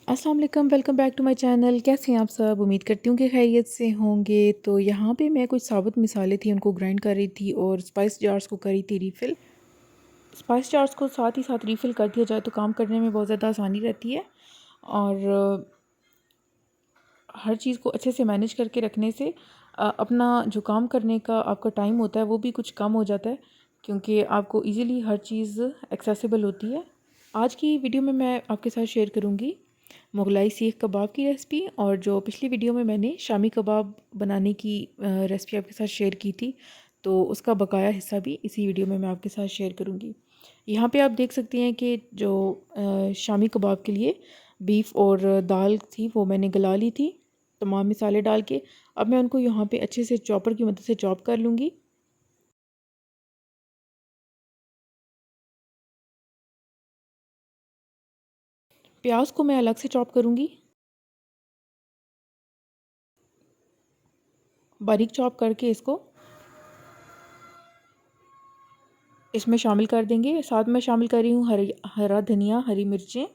अस्सलाम वालेकुम, welcome back to my channel. कैसे हैं आप सब? उम्मीद करती हूँ कि खैरियत से होंगे। तो यहाँ पे मैं कुछ साबुत मिसालें थी, उनको ग्राइंड कर रही थी और स्पाइस जार्स को करी थी रीफ़िल। स्पाइस जार्स को साथ ही साथ रीफ़िल कर दिया जाए तो काम करने में बहुत ज़्यादा आसानी रहती है और हर चीज़ को अच्छे से मैनेज करके रखने से अपना जो काम करने का आपका टाइम होता है वो भी कुछ कम हो जाता है, क्योंकि आपको ईज़िली हर चीज़ एक्सेसिबल होती है। आज की वीडियो में मैं आपके साथ शेयर करूँगी मुगलाई सीख कबाब की रेसिपी, और जो पिछली वीडियो में मैंने शामी कबाब बनाने की रेसिपी आपके साथ शेयर की थी, तो उसका बकाया हिस्सा भी इसी वीडियो में मैं आपके साथ शेयर करूँगी। यहाँ पे आप देख सकते हैं कि जो शामी कबाब के लिए बीफ और दाल थी वो मैंने गला ली थी तमाम मिसाले डाल के। अब मैं उनको यहाँ पे अच्छे से चॉपर की मदद से चॉप कर लूँगी। प्याज को मैं अलग से चॉप करूँगी, बारीक चॉप करके इसको इसमें शामिल कर देंगे। साथ में शामिल कर रही हूँ हरा धनिया, हरी मिर्चें,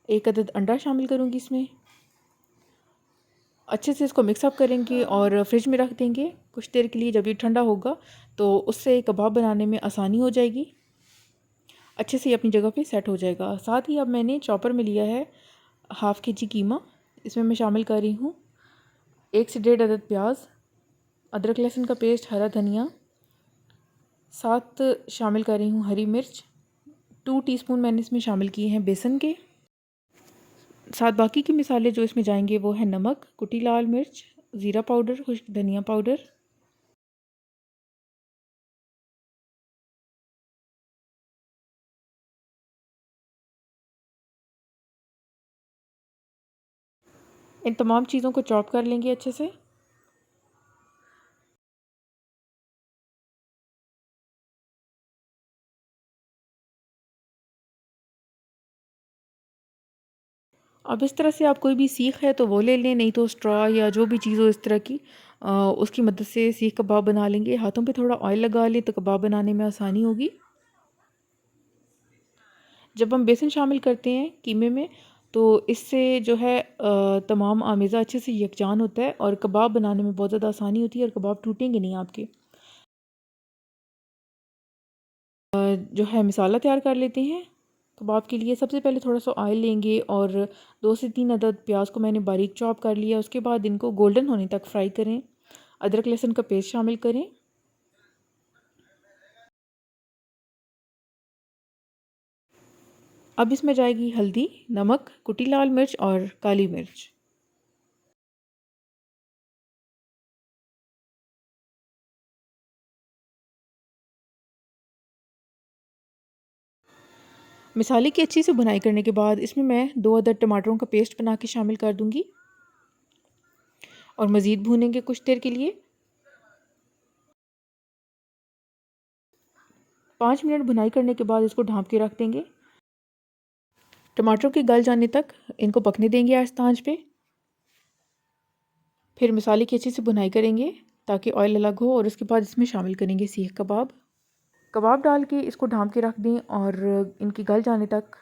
एक अदद अंडा शामिल करूँगी इसमें। अच्छे से इसको मिक्सअप करेंगे और फ्रिज में रख देंगे कुछ देर के लिए। जब ये ठंडा होगा तो उससे कबाब बनाने में आसानी हो जाएगी, अच्छे से अपनी जगह पे सेट हो जाएगा। साथ ही अब मैंने चॉपर में लिया है हाफ़ के जी कीमा। इसमें मैं शामिल कर रही हूँ 1 से 1.5 अदद प्याज, अदरक लहसुन का पेस्ट, हरा धनिया, साथ शामिल कर रही हूँ हरी मिर्च। 2 टीस्पून मैंने इसमें शामिल किए हैं बेसन के। साथ बाकी के मिसाले जो इसमें जाएंगे वो है नमक, कुटी लाल मिर्च, ज़ीरा पाउडर, खुश्क धनिया पाउडर। इन तमाम चीज़ों को चॉप कर लेंगे अच्छे से। अब इस तरह से आप कोई भी सीख है तो वो ले लें, नहीं तो स्ट्रॉ या जो भी चीज़ हो इस तरह की, उसकी मदद से सीख कबाब बना लेंगे। हाथों पे थोड़ा ऑयल लगा लें तो कबाब बनाने में आसानी होगी। जब हम बेसन शामिल करते हैं कीमे में तो इससे जो है तमाम आमेज़ा अच्छे से यकजान होता है और कबाब बनाने में बहुत ज़्यादा आसानी होती है और कबाब टूटेंगे नहीं आपके। जो है मिसाला तैयार कर लेते हैं कबाब के लिए। सबसे पहले थोड़ा सा ऑयल लेंगे और 2 से 3 अदद प्याज को मैंने बारीक चॉप कर लिया। उसके बाद इनको गोल्डन होने तक फ्राई करें। अदरक लहसुन का पेस्ट शामिल करें। अब इसमें जाएगी हल्दी, नमक, कुटी लाल मिर्च और काली मिर्च। मिसाले की अच्छी से भुनाई करने के बाद इसमें मैं 2 अदद टमाटरों का पेस्ट बना के शामिल कर दूंगी और मज़ीद भूनेंगे कुछ देर के लिए। 5 मिनट भुनाई करने के बाद इसको ढाँप के रख देंगे। टमाटर के गल जाने तक इनको पकने देंगे आहिस्ता आंच पे। फिर मसाले की अच्छी से भुनाई करेंगे ताकि ऑयल अलग हो और उसके बाद इसमें शामिल करेंगे सीख कबाब। कबाब डाल के इसको ढाँप के रख दें और इनकी गल जाने तक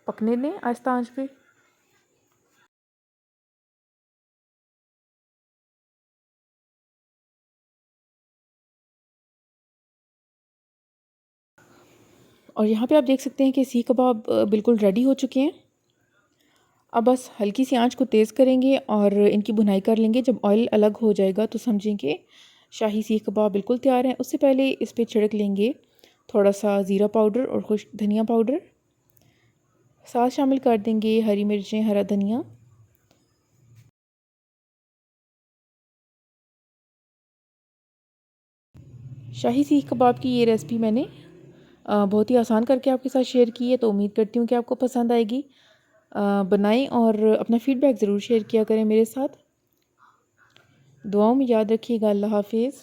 पकने दें आहिस्ता आंच पे। और यहाँ पे आप देख सकते हैं कि सीख कबाब बिल्कुल रेडी हो चुके हैं। अब बस हल्की सी आंच को तेज़ करेंगे और इनकी भुनाई कर लेंगे। जब ऑयल अलग हो जाएगा तो समझें कि शाही सीख कबाब बिल्कुल तैयार हैं। उससे पहले इस पर छिड़क लेंगे थोड़ा सा ज़ीरा पाउडर और खुश्क धनिया पाउडर। साथ शामिल कर देंगे हरी मिर्चें, हरा धनिया। शाही सीख कबाब की ये रेसिपी मैंने बहुत ही आसान करके आपके साथ शेयर की है, तो उम्मीद करती हूँ कि आपको पसंद आएगी। बनाएं और अपना फ़ीडबैक ज़रूर शेयर किया करें मेरे साथ। दुआओं में याद रखिएगा। अल्लाह हाफिज़।